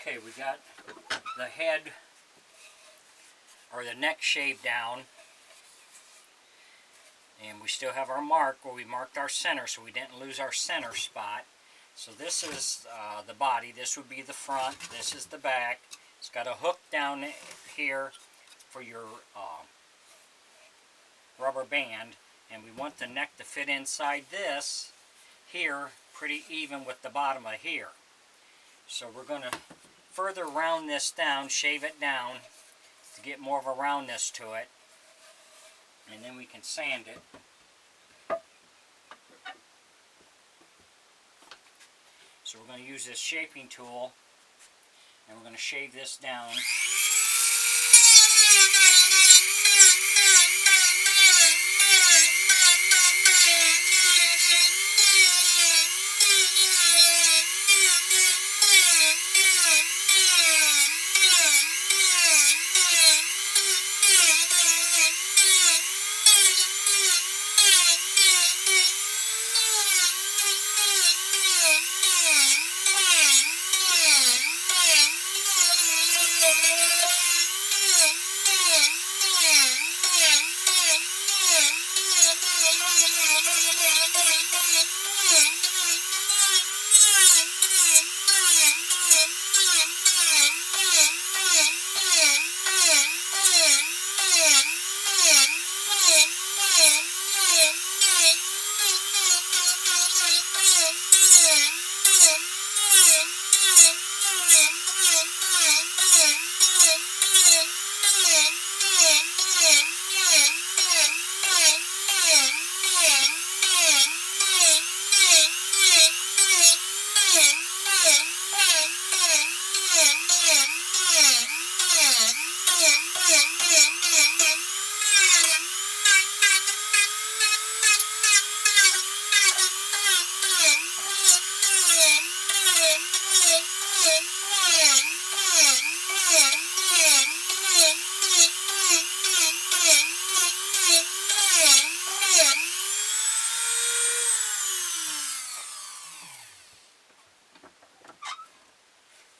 Okay, we got the head or the neck shaved down, and we still have our mark where we marked our center, so we didn't lose our center spot. So this is the body. This would be the front. This is the back. It's got a hook down here for your rubber band, and we want the neck to fit inside this here pretty even with the bottom of here. So we're going to further round this down, shave it down to get more of a roundness to it, and then we can sand it. So we're going to use this shaping tool, and we're going to shave this down.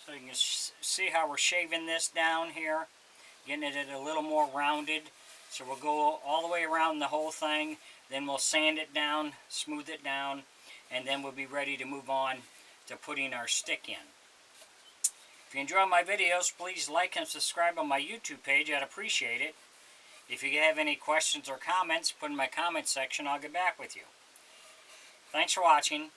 So you can see how we're shaving this down here, getting it a little more rounded. So we'll go all the way around the whole thing, then we'll sand it down, smooth it down, and then we'll be ready to move on to putting our stick in. If you enjoy my videos, please like and subscribe on my YouTube page. I'd appreciate it. If you have any questions or comments, put in my comment section. I'll get back with you. Thanks for watching.